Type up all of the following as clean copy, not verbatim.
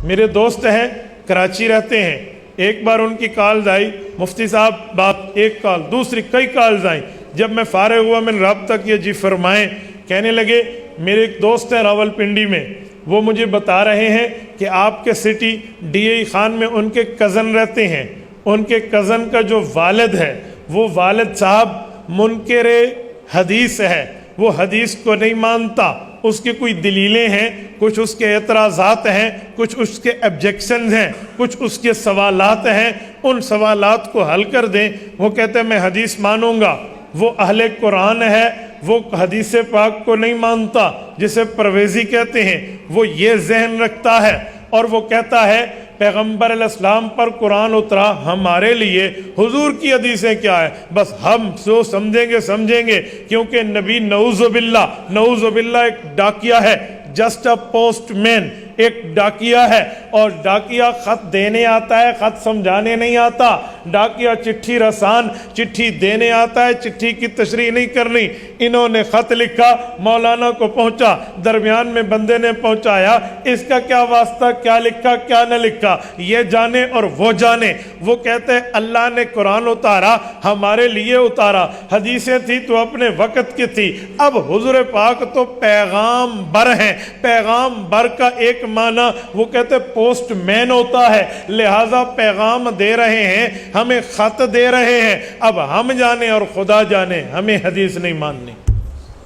میرے دوست ہیں کراچی رہتے ہیں، ایک بار ان کی کالز آئی، مفتی صاحب بات، ایک کال دوسری کئی کالز آئیں، جب میں فارغ ہوا میں نے رابطہ کیا، جی فرمائیں، کہنے لگے میرے ایک دوست ہیں راول پنڈی میں، وہ مجھے بتا رہے ہیں کہ آپ کے سٹی ڈی اے خان میں ان کے کزن رہتے ہیں، ان کے کزن کا جو والد ہے وہ والد صاحب منکر حدیث ہے، وہ حدیث کو نہیں مانتا، اس کی کوئی دلیلیں ہیں، کچھ اس کے اعتراضات ہیں، کچھ اس کے آبجیکشنز ہیں، کچھ اس کے سوالات ہیں، ان سوالات کو حل کر دیں۔ وہ کہتے ہیں میں حدیث مانوں گا، وہ اہل قرآن ہے، وہ حدیث پاک کو نہیں مانتا، جسے پرویزی کہتے ہیں، وہ یہ ذہن رکھتا ہے، اور وہ کہتا ہے پیغمبر علیہ السلام پر قرآن اترا، ہمارے لیے حضور کی حدیثیں کیا ہے، بس ہم جو سمجھیں گے، کیونکہ نبی نعوذ باللہ ایک ڈاکیا ہے، جسٹ اے پوسٹ مین، ایک ڈاکیا ہے، اور ڈاکیا خط دینے آتا ہے، خط سمجھانے نہیں آتا، ڈاکیا چٹھی رسان، چٹھی دینے آتا ہے، چٹھی کی تشریح نہیں کرنی۔ انہوں نے خط لکھا، مولانا کو پہنچا، درمیان میں بندے نے پہنچایا، اس کا کیا واسطہ، کیا لکھا کیا نہ لکھا، یہ جانے اور وہ جانے۔ وہ کہتے ہیں اللہ نے قرآن اتارا، ہمارے لیے اتارا، حدیثیں تھی تو اپنے وقت کی تھی، اب حضور پاک تو پیغام بر ہیں، پیغام بر کا ایک معنی وہ کہتے پوسٹ مین ہوتا ہے، لہٰذا پیغام دے رہے ہیں، ہمیں خط دے رہے ہیں، اب ہم جانے اور خدا جانے، ہمیں حدیث نہیں ماننی۔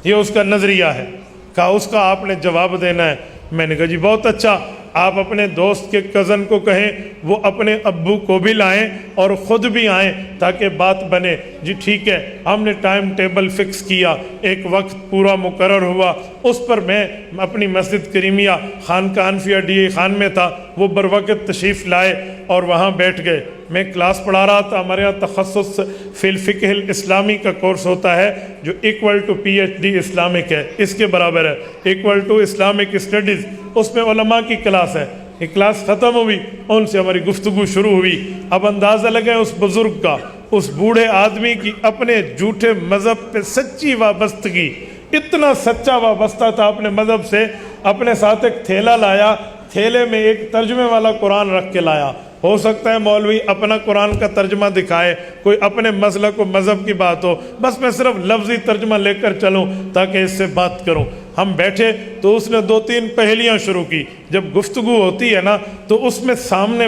یہ اس کا نظریہ ہے۔ کہا اس کا آپ نے جواب دینا ہے۔ میں نے کہا جی بہت اچھا، آپ اپنے دوست کے کزن کو کہیں وہ اپنے ابو کو بھی لائیں اور خود بھی آئیں تاکہ بات بنے۔ جی ٹھیک ہے، ہم نے ٹائم ٹیبل فکس کیا، ایک وقت پورا مقرر ہوا، اس پر میں اپنی مسجد کریمیہ خانقاہ انفیہ ڈی اے خان میں تھا، وہ بروقت تشریف لائے اور وہاں بیٹھ گئے۔ میں کلاس پڑھا رہا تھا، ہمارے یہاں تخصص فی الفقہ الاسلامی کا کورس ہوتا ہے جو equal to P H D Islamic ہے، اس کے برابر ہے، ایکول ٹو اسلامک اسٹڈیز، اس میں علماء کی کلاس ہے۔ یہ کلاس ختم ہوئی، ان سے ہماری گفتگو شروع ہوئی۔ اب اندازہ لگے اس بزرگ کا، اس بوڑھے آدمی کی اپنے جھوٹے مذہب پہ سچی وابستگی، اتنا سچا وابستہ تھا اپنے مذہب سے، اپنے ساتھ ایک تھیلا لایا، تھیلے میں ایک ترجمے والا قرآن رکھ کے لایا۔ ہو سکتا ہے مولوی اپنا قرآن کا ترجمہ دکھائے، کوئی اپنے مسلک و مذہب کی بات ہو، بس میں صرف لفظی ترجمہ لے کر چلوں تاکہ اس سے بات کروں۔ ہم بیٹھے تو اس نے 2-3 پہلیاں شروع کی۔ جب گفتگو ہوتی ہے نا تو اس میں سامنے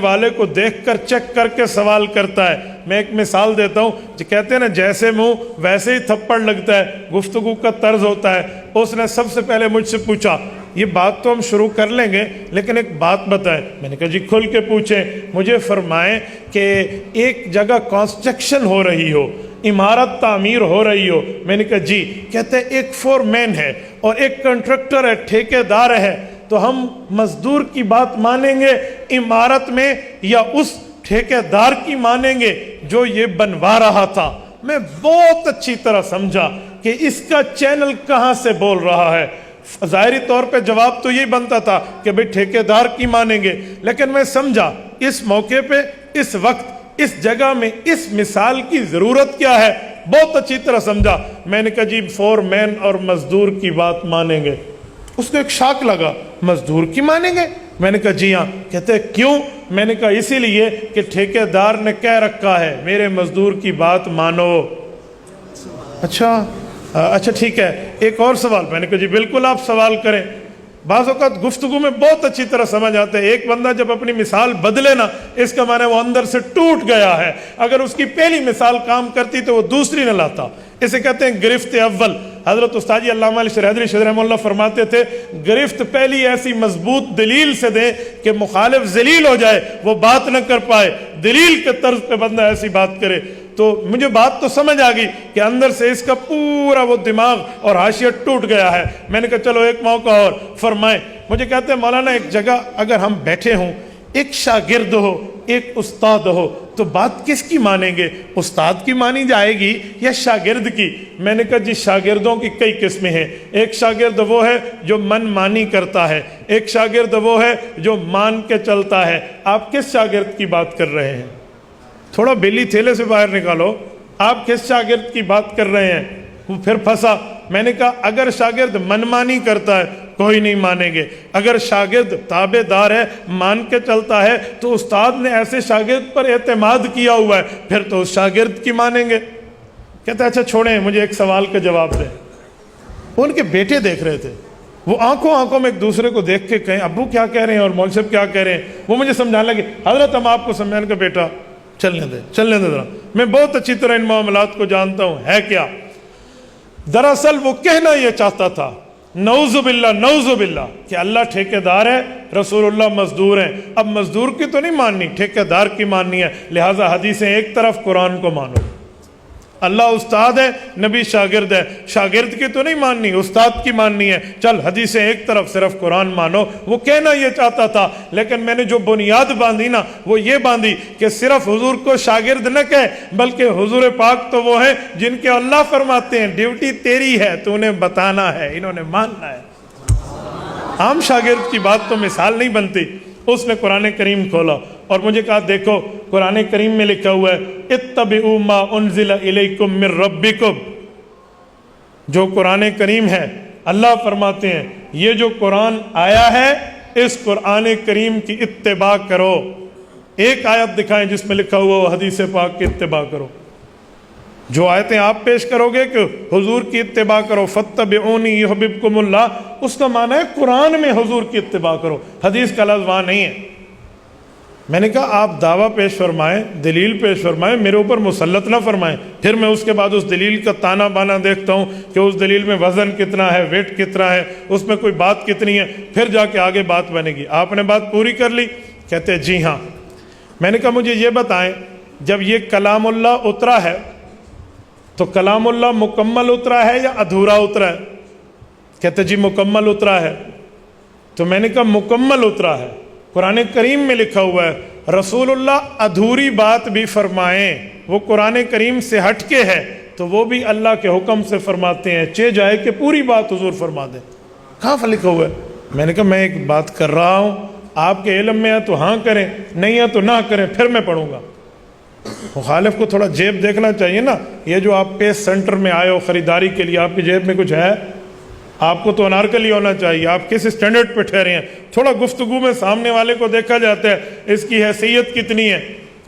والے کو دیکھ کر چیک کر کے سوال کرتا ہے۔ میں ایک مثال دیتا ہوں، جو کہتے ہیں نا جیسے منہ ویسے ہی تھپڑ لگتا ہے، گفتگو کا طرز ہوتا ہے۔ اس نے سب سے پہلے مجھ سے پوچھا، یہ بات تو ہم شروع کر لیں گے لیکن ایک بات بتائیں۔ میں نے کہا جی کھل کے پوچھیں۔ مجھے فرمائیں کہ ایک جگہ کنسٹرکشن ہو رہی ہو، عمارت تعمیر ہو رہی ہو۔ میں نے کہا جی۔ کہتے ہیں ایک فور مین ہے اور ایک کنٹریکٹر ہے، ٹھیکیدار ہے، تو ہم مزدور کی بات مانیں گے عمارت میں یا اس ٹھیکیدار کی مانیں گے جو یہ بنوا رہا تھا؟ میں بہت اچھی طرح سمجھا کہ اس کا چینل کہاں سے بول رہا ہے۔ ظاہری طور پہ جواب تو یہی بنتا تھا کہ بھئی ٹھیکیدار کی مانیں گے، لیکن میں سمجھا اس موقع پہ، اس وقت، اس جگہ میں اس مثال کی ضرورت کیا ہے، بہت اچھی طرح سمجھا۔ میں نے کہا جی فور مین اور مزدور کی بات مانیں گے۔ اس کو ایک شاک لگا، مزدور کی مانیں گے؟ میں نے کہا جی ہاں۔ کہتے ہیں کیوں؟ میں نے کہا اسی لیے کہ ٹھیکیدار نے کہہ رکھا ہے میرے مزدور کی بات مانو۔ اچھا ٹھیک ہے، ایک اور سوال۔ میں نے کہا جی بالکل آپ سوال کریں۔ بعض اوقات گفتگو میں بہت اچھی طرح سمجھ آتے ہیں۔ ایک بندہ جب اپنی مثال بدلے نا، اس کا معنی وہ اندر سے ٹوٹ گیا ہے۔ اگر اس کی پہلی مثال کام کرتی تو وہ دوسری نہ لاتا۔ اسے کہتے ہیں گرفت اول۔ حضرت استاد جی علامہ علی شریعتی شیخ رحمہ اللہ فرماتے تھے گرفت پہلی ایسی مضبوط دلیل سے دیں کہ مخالف ذلیل ہو جائے، وہ بات نہ کر پائے، دلیل کے طرز پہ بندہ ایسی بات کرے۔ تو مجھے بات تو سمجھ آ گئی کہ اندر سے اس کا پورا وہ دماغ اور حاشیہ ٹوٹ گیا ہے۔ میں نے کہا چلو ایک موقع اور فرمائیں۔ مجھے کہتے ہیں مولانا ایک جگہ اگر ہم بیٹھے ہوں، ایک شاگرد ہو ایک استاد ہو، تو بات کس کی مانیں گے؟ استاد کی مانی جائے گی یا شاگرد کی؟ میں نے کہا جی شاگردوں کی کئی قسمیں ہیں۔ ایک شاگرد وہ ہے جو من مانی کرتا ہے، ایک شاگرد وہ ہے جو مان کے چلتا ہے۔ آپ کس شاگرد کی بات کر رہے ہیں؟ تھوڑا بیلی تھیلے سے باہر نکالو، آپ کس شاگرد کی بات کر رہے ہیں؟ وہ پھر پھنسا، میں نے کہا اگر شاگرد منمانی کرتا ہے کوئی نہیں مانیں گے، اگر شاگرد تابع دار ہے مان کے چلتا ہے تو استاد نے ایسے شاگرد پر اعتماد کیا ہوا ہے، پھر تو اس شاگرد کی مانیں گے۔ کہتا ہے اچھا چھوڑیں، مجھے ایک سوال کا جواب دیں۔ ان کے بیٹے دیکھ رہے تھے، وہ آنکھوں میں ایک دوسرے کو دیکھ کے کہیں ابو کیا کہہ رہے ہیں اور مولوی صاحب کیا کہہ رہے ہیں، وہ مجھے سمجھانے لگے حضرت ہم آپ کو سمجھانے کا بیٹا چلنے دیں ذرا، میں بہت اچھی طرح ان معاملات کو جانتا ہوں ہے کیا۔ دراصل وہ کہنا یہ چاہتا تھا نعوذ باللہ کہ اللہ ٹھیکیدار ہے، رسول اللہ مزدور ہیں، اب مزدور کی تو نہیں ماننی، ٹھیکیدار کی ماننی ہے، لہٰذا حدیثیں ایک طرف قرآن کو مانو۔ اللہ استاد ہے، نبی شاگرد ہے، شاگرد کی تو نہیں ماننی، استاد کی ماننی ہے، چل حدیثیں ایک طرف صرف قرآن مانو۔ وہ کہنا یہ چاہتا تھا، لیکن میں نے جو بنیاد باندھی نا وہ یہ باندھی کہ صرف حضور کو شاگرد نہ کہے، بلکہ حضور پاک تو وہ ہیں جن کے اللہ فرماتے ہیں ڈیوٹی تیری ہے، تو انہیں بتانا ہے، انہوں نے ماننا ہے۔ عام شاگرد کی بات تو مثال نہیں بنتی۔ اس نے قرآن کریم کھولا اور مجھے کہا دیکھو قرآن کریم میں لکھا ہوا ہے اتبعوا ما انزل الیکم من ربکم، جو قرآن کریم ہے اللہ فرماتے ہیں یہ جو قرآن آیا ہے اس قرآن کریم کی اتباع کرو۔ ایک آیت دکھائیں جس میں لکھا ہوا وہ حدیث پاک کی اتباع کرو۔ جو آیتیں آپ پیش کرو گے کہ حضور کی اتباع کرو فاتبعونی یحببکم اللہ، اس کا معنی ہے قرآن میں حضور کی اتباع کرو، حدیث کا لفظ وہاں نہیں ہے۔ میں نے کہا آپ دعویٰ پیش فرمائیں، دلیل پیش فرمائیں، میرے اوپر مسلط نہ فرمائیں، پھر میں اس کے بعد اس دلیل کا تانا بانا دیکھتا ہوں کہ اس دلیل میں وزن کتنا ہے، ویٹ کتنا ہے، اس میں کوئی بات کتنی ہے، پھر جا کے آگے بات بنے گی۔ آپ نے بات پوری کر لی؟ کہتے جی ہاں۔ میں نے کہا مجھے یہ بتائیں جب یہ کلام اللہ اترا ہے تو کلام اللہ مکمل اترا ہے یا ادھورا اترا ہے؟ کہتے جی مکمل اترا ہے۔ تو میں نے کہا مکمل اترا ہے، قرآن کریم میں لکھا ہوا ہے رسول اللہ ادھوری بات بھی فرمائیں، وہ قرآن کریم سے ہٹ کے ہے تو وہ بھی اللہ کے حکم سے فرماتے ہیں، چہ جائے کہ پوری بات حضور فرما دیں۔ کہاں لکھا ہوا ہے؟ میں نے کہا میں ایک بات کر رہا ہوں، آپ کے علم میں ہے تو ہاں کریں، نہیں ہے تو نہ کریں، پھر میں پڑھوں گا۔ مخالف کو تھوڑا جیب دیکھنا چاہیے نا، یہ جو آپ پیس سینٹر میں آئے ہو خریداری کے لیے، آپ کی جیب میں کچھ ہے؟ آپ کو تو انارکلی ہونا چاہیے، آپ کس اسٹینڈرڈ پہ ٹھہرے ہیں؟ تھوڑا گفتگو میں سامنے والے کو دیکھا جاتا ہے اس کی حیثیت کتنی ہے۔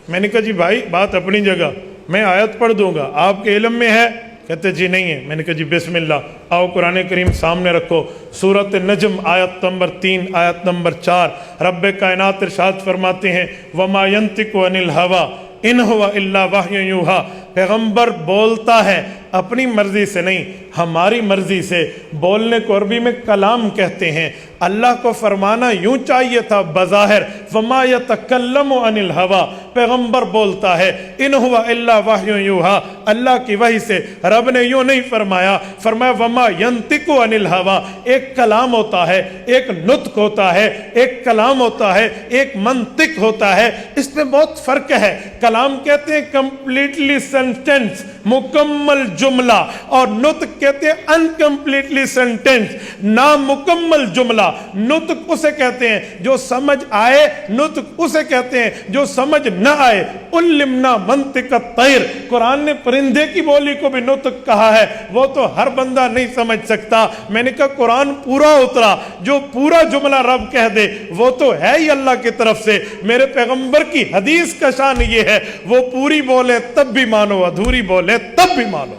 میں نے کہا جی بھائی بات اپنی جگہ، میں آیت پڑھ دوں گا، آپ کے علم میں ہے؟ کہتے جی نہیں ہے۔ میں نے کہا جی بسم اللہ، آؤ قرآن کریم سامنے رکھو، سورۃ نجم آیت نمبر 3 آیت نمبر 4، رب کائنات ارشاد فرماتے ہیں وما ينطق عن الهوى ان هو الا وحی یوحی، پیغمبر بولتا ہے اپنی مرضی سے نہیں، ہماری مرضی سے۔ بولنے کو عربی میں کلام کہتے ہیں۔ اللہ کو فرمانا یوں چاہیے تھا بظاہر وما یتکلم عن الہوی، پیغمبر بولتا ہے ان هو الا وحی یوحی، اللہ کی وحی سے۔ رب نے یوں نہیں فرمایا، فرمایا وما ینطق عن الہوی، ایک کلام ہوتا ہے، ایک نطق ہوتا ہے، ایک کلام ہوتا ہے، ایک منطق ہوتا ہے، اس میں بہت فرق ہے۔ کلام کہتے ہیں کمپلیٹلی سینٹنس، مکمل جملہ، اور نطق کہتے ہیں انکمپلیٹلی سینٹنس، نامکمل جملہ۔ نطق اسے کہتے ہیں جو سمجھ آئے، نطق اسے کہتے ہیں جو سمجھ نہ آئے۔ علمنا منطق الطیر، قرآن نے پرندے کی بولی کو بھی نطق کہا ہے، وہ تو ہر بندہ نہیں سمجھ سکتا۔ میں نے کہا قرآن پورا اترا، جو پورا جملہ رب کہہ دے وہ تو ہے ہی اللہ کی طرف سے۔ میرے پیغمبر کی حدیث کا شان یہ ہے وہ پوری بولے تب بھی مانو، ادھوری بولے تب بھی مانو،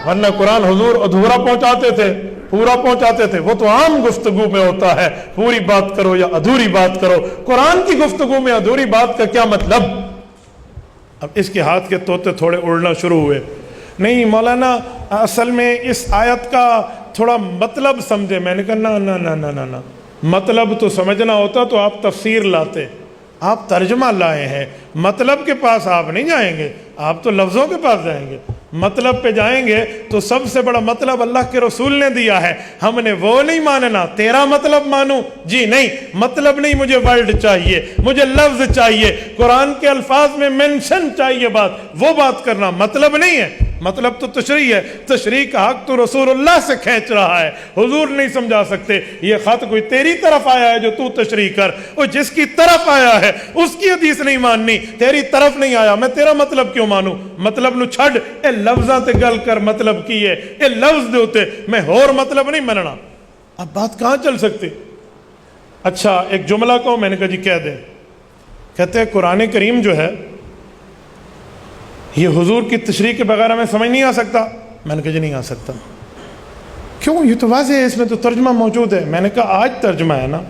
ورنہ قرآن حضور ادھورا پہنچاتے تھے، پورا پہنچاتے تھے۔ وہ تو عام گفتگو میں ہوتا ہے پوری بات کرو یا ادھوری بات کرو، قرآن کی گفتگو میں ادھوری بات کا کیا مطلب؟ اب اس کے ہاتھ کے طوطے تھوڑے اڑنا شروع ہوئے۔ نہیں مولانا اصل میں اس آیت کا تھوڑا مطلب سمجھے۔ میں نے کہا نا نا نا نا نا، مطلب تو سمجھنا ہوتا تو آپ تفسیر لاتے، آپ ترجمہ لائے ہیں، مطلب کے پاس آپ نہیں جائیں گے، آپ تو لفظوں کے پاس جائیں گے۔ مطلب پہ جائیں گے تو سب سے بڑا مطلب اللہ کے رسول نے دیا ہے، ہم نے وہ نہیں ماننا، تیرا مطلب مانوں؟ جی نہیں، مطلب نہیں، مجھے ورڈ چاہیے، مجھے لفظ چاہیے، قرآن کے الفاظ میں منشن چاہیے، بات وہ بات کرنا مطلب نہیں ہے۔ مطلب تو تشریح ہے، تشریح کا حق تو رسول اللہ سے کھینچ رہا ہے، حضور نہیں سمجھا سکتے۔ یہ خط کوئی تیری طرف آیا ہے جو تو تشریح کر، اور جس کی طرف آیا ہے اس کی حدیث نہیں ماننی، تیری طرف نہیں آیا میں تیرا مطلب کیوں مانوں؟ مطلب نو چھڑ، اے لفظاں تے گل کر مطلب کی ہے، اے لفظ دے ہوتے میں اور مطلب نہیں مننا۔ اب بات کہاں چل سکتی؟ اچھا ایک جملہ کہو، میں نے کہا جی کہہ دیں۔ کہتے ہیں قرآن کریم جو ہے یہ حضور کی تشریح کے بغیر ہمیں سمجھ نہیں آ سکتا۔ میں نے کہا جی نہیں آ سکتا۔ کیوں؟ یہ تو واضح ہے، اس میں تو ترجمہ موجود ہے۔ میں نے کہا آج ترجمہ ہے نا،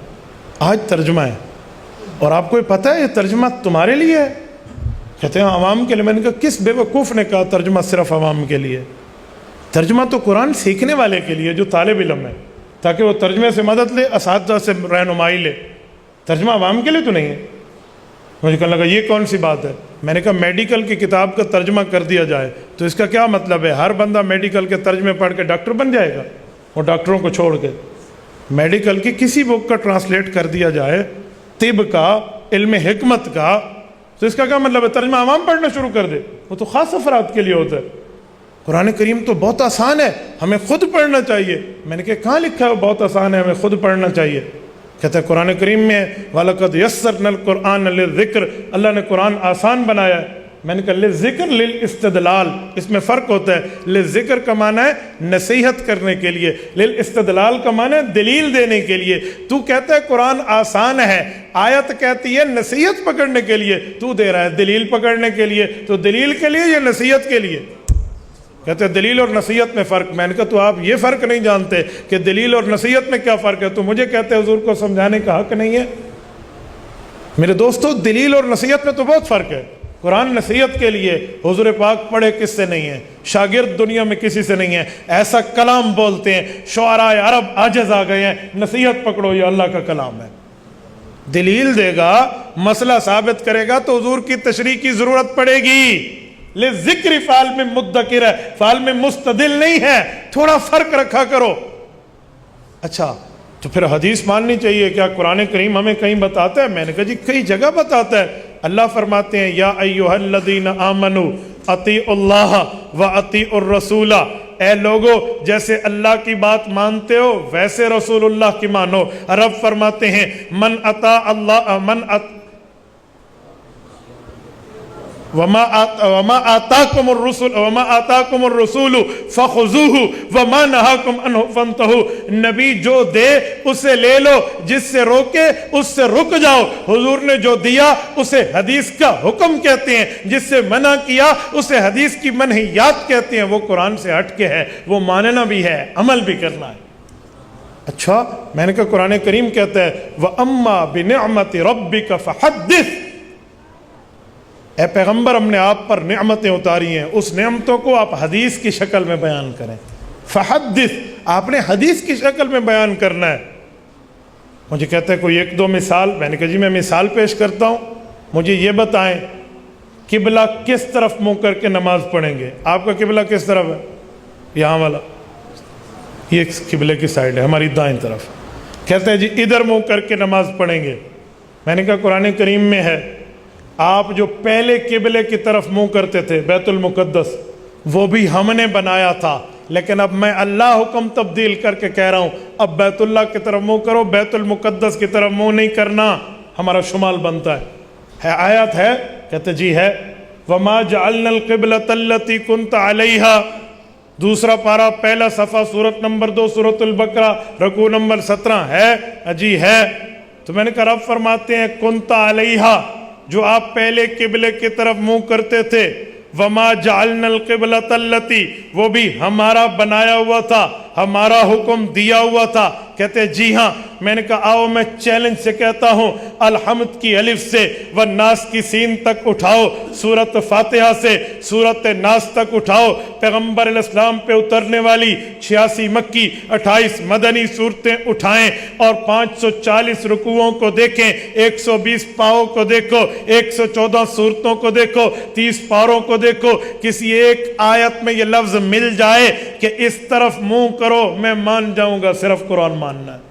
آج ترجمہ ہے، اور آپ کو پتہ ہے یہ ترجمہ تمہارے لیے ہے؟ کہتے ہیں عوام کے لیے۔ میں نے کہا کس بے وقوف نے کہا ترجمہ صرف عوام کے لیے؟ ترجمہ تو قرآن سیکھنے والے کے لیے جو طالب علم ہے، تاکہ وہ ترجمے سے مدد لے، اساتذہ سے رہنمائی لے۔ ترجمہ عوام کے لیے تو نہیں ہے۔ مجھے کہنے لگا یہ کون سی بات ہے؟ میں نے کہا میڈیکل کی کتاب کا ترجمہ کر دیا جائے تو اس کا کیا مطلب ہے؟ ہر بندہ میڈیکل کے ترجمے پڑھ کے ڈاکٹر بن جائے گا؟ اور ڈاکٹروں کو چھوڑ کے میڈیکل کی کسی بک کا ٹرانسلیٹ کر دیا جائے، طب کا، علم حکمت کا، تو اس کا کیا مطلب ہے ترجمہ عوام پڑھنا شروع کر دے؟ وہ تو خاص افراد کے لیے ہوتا ہے۔ قرآن کریم تو بہت آسان ہے، ہمیں خود پڑھنا چاہیے۔ میں نے کہا کہاں لکھا ہے وہ بہت آسان ہے ہمیں خود پڑھنا چاہیے؟ کہتا ہے قرآن کریم میں وَلَقَدْ يَسَّرْنَا الْقُرْآنَ لِلذِّكْرِ، اللہ نے قرآن آسان بنایا ہے۔ میں نے کہا لِلذِّكْرِ لِلْاِسْتِدْلَال، اس میں فرق ہوتا ہے۔ لِلذِّكْر کا معنی ہے نصیحت کرنے کے لیے، لِلْاِسْتِدْلَال کا معنی ہے دلیل دینے کے لیے۔ تو کہتا ہے قرآن آسان ہے، آیت کہتی ہے نصیحت پکڑنے کے لیے، تو دے رہا ہے دلیل پکڑنے کے لیے، تو دلیل کے لیے یا نصیحت کے لیے؟ کہتے ہیں دلیل اور نصیحت میں فرق۔ میں نے کہا تو آپ یہ فرق نہیں جانتے کہ دلیل اور نصیحت میں کیا فرق ہے، تو مجھے کہتے ہیں حضور کو سمجھانے کا حق نہیں ہے؟ میرے دوستو دلیل اور نصیحت میں تو بہت فرق ہے۔ قرآن نصیحت کے لیے، حضور پاک پڑھے کس سے نہیں ہے، شاگرد دنیا میں کسی سے نہیں ہے، ایسا کلام بولتے ہیں شعراء عرب عاجز آ گئے ہیں، نصیحت پکڑو یہ اللہ کا کلام ہے۔ دلیل دے گا، مسئلہ ثابت کرے گا تو حضور کی تشریح کی ضرورت پڑے گی۔ ذکر فعل میں مدکر ہے، فعل میں مستدل نہیں ہے، تھوڑا فرق رکھا کرو۔ اچھا تو پھر حدیث ماننی چاہیے کیا؟ قرآن کریم ہمیں کہیں بتاتا ہے؟ میں نے کہا جی کئی جگہ بتاتا ہے۔ اللہ فرماتے ہیں یا ایھا الذین آمنوا اطیعوا اللہ واطیعوا الرسول، اے لوگو جیسے اللہ کی بات مانتے ہو ویسے رسول اللہ کی مانو۔ رب فرماتے ہیں من اطاع اللہ وما آتاکم الرسول فخذوہ وما نہاکم عنہ فانتہوا، نبی جو دے اسے لے لو، جس سے روکے اس سے رک جاؤ۔ حضور نے جو دیا اسے حدیث کا حکم کہتے ہیں، جس سے منع کیا اسے حدیث کی منہیات کہتے ہیں۔ وہ قرآن سے ہٹ کے ہے، وہ ماننا بھی ہے، عمل بھی کرنا ہے۔ اچھا میں نے کہا قرآن کریم کہتا ہے وَأَمَّا بِنِعْمَةِ رَبِّكَ فَحَدِّثْ، اے پیغمبر ہم نے آپ پر نعمتیں اتاری ہیں، اس نعمتوں کو آپ حدیث کی شکل میں بیان کریں۔ فحدث، آپ نے حدیث کی شکل میں بیان کرنا ہے۔ مجھے کہتے ہیں کوئی ایک دو مثال، میں نے کہا جی میں مثال پیش کرتا ہوں، مجھے یہ بتائیں قبلہ کس طرف منہ کر کے نماز پڑھیں گے؟ آپ کا قبلہ کس طرف ہے؟ یہاں والا، یہ قبلے کی سائڈ ہے ہماری دائیں طرف۔ کہتے ہیں جی ادھر منہ کر کے نماز پڑھیں گے۔ میں نے کہا قرآن کریم میں ہے آپ جو پہلے قبلے کی طرف منہ کرتے تھے بیت المقدس، وہ بھی ہم نے بنایا تھا، لیکن اب میں اللہ حکم تبدیل کر کے کہہ رہا ہوں اب بیت اللہ کی طرف منہ کرو، بیت المقدس کی طرف منہ نہیں کرنا، ہمارا شمال بنتا ہے۔ آیات ہے؟ کہتے جی ہے وَمَا جَعَلْنَا الْقِبْلَةَ الَّتِي كُنْتَ عَلَيْهَا، دوسرا پارہ پہلا صفحہ سورت نمبر 2 سورۃ البقرہ رکوع نمبر 17 ہے جی ہے۔ تو میں نے کہا رب فرماتے ہیں كُنْتَ عَلَيْهَا، جو آپ پہلے قبلے کی طرف منہ کرتے تھے، وما جعلنا القبلۃ التی، وہ بھی ہمارا بنایا ہوا تھا، ہمارا حکم دیا ہوا تھا۔ کہتے جی ہاں۔ میں نے کہا آؤ میں چیلنج سے کہتا ہوں، الحمد کی الف سے والناس کی سین تک اٹھاؤ، سورت فاتحہ سے سورت ناس تک اٹھاؤ، پیغمبر علیہ السلام پہ اترنے والی 86 مکی 28 مدنی صورتیں اٹھائیں اور 540 رکوعوں کو دیکھیں، 120 پاؤں کو دیکھو، 114 صورتوں کو دیکھو، 30 پاروں کو دیکھو، کسی ایک آیت میں یہ لفظ مل جائے کہ اس طرف منہ کرو، میں مان جاؤں گا صرف قرآن ماننا ہے۔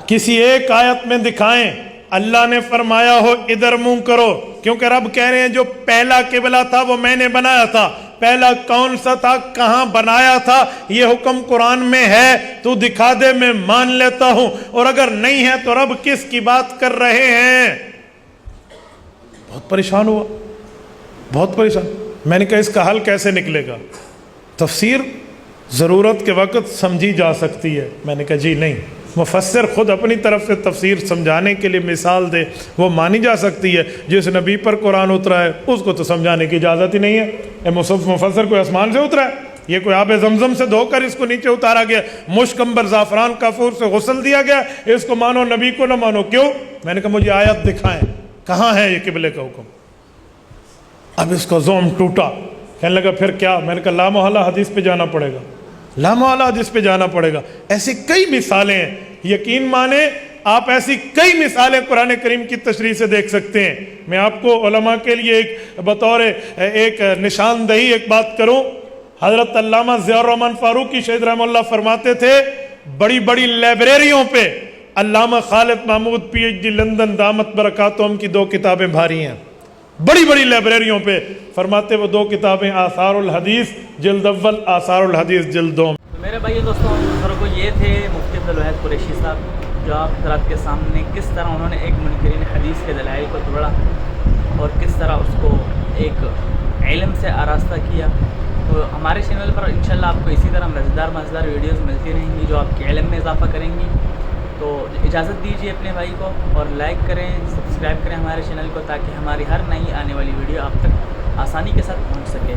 کسی ایک آیت میں دکھائیں اللہ نے فرمایا ہو ادھر منہ کرو، کیونکہ رب کہہ رہے ہیں جو پہلا قبلہ تھا وہ میں نے بنایا تھا، پہلا کون سا تھا، کہاں بنایا تھا، یہ حکم قرآن میں ہے، تو دکھا دے میں مان لیتا ہوں، اور اگر نہیں ہے تو رب کس کی بات کر رہے ہیں؟ بہت پریشان ہوا، بہت پریشان۔ میں نے کہا اس کا حل کیسے نکلے گا؟ تفسیر ضرورت کے وقت سمجھی جا سکتی ہے۔ میں نے کہا جی نہیں، مفسر خود اپنی طرف سے تفسیر سمجھانے کے لیے مثال دے، وہ مانی جا سکتی ہے۔ جس نبی پر قرآن اترا ہے اس کو تو سمجھانے کی اجازت ہی نہیں ہے۔ مفسر کوئی آسمان سے اترا ہے؟ یہ کوئی آب زمزم سے دھو کر اس کو نیچے اتارا گیا، مشک عنبر زعفران کافور سے غسل دیا گیا، اس کو مانو نبی کو نہ مانو؟ کیوں؟ میں نے کہا مجھے آیت دکھائیں کہاں ہے یہ قبلے کا حکم۔ اب اس کا زوم ٹوٹا، کہنے لگا پھر کیا؟ میں نے کہا لا محالہ حدیث پہ جانا پڑے گا، لا محالہ حدیث پہ جانا پڑے گا۔ ایسی کئی مثالیں ہیں، یقین مانیں آپ ایسی کئی مثالیں قرآن کریم کی تشریح سے دیکھ سکتے ہیں۔ میں آپ کو علماء کے لیے ایک بطور ایک نشاندہی ایک بات کروں، حضرت علامہ ضیاء الرحمن فاروقی شہید رحمہ اللہ فرماتے تھے بڑی بڑی لائبریریوں پہ علامہ Khalid Mahmood P H D London دامت برکاتہم کی 2 کتابیں بھاری ہیں، بڑی بڑی لائبریریوں پہ۔ فرماتے وہ 2 کتابیں آثار الحدیث جلد اول، آثار الحدیث جلد دوم۔ میرے بھائی دوستوں، بزرگو یہ تھے مفتی عبدالواحد قریشی صاحب، جو آپ حضرات کے سامنے کس طرح انہوں نے ایک منکرین حدیث کے دلائل کو توڑا اور کس طرح اس کو ایک علم سے آراستہ کیا۔ تو ہمارے چینل پر انشاءاللہ آپ کو اسی طرح مزیدار ویڈیوز ملتی رہیں گی جو آپ کے علم میں اضافہ کریں گی۔ تو اجازت دیجیے اپنے بھائی کو، اور لائک کریں، سبسکرائب کریں ہمارے چینل کو، تاکہ ہماری ہر نئی آنے والی ویڈیو آپ تک آسانی کے ساتھ پہنچ سکے۔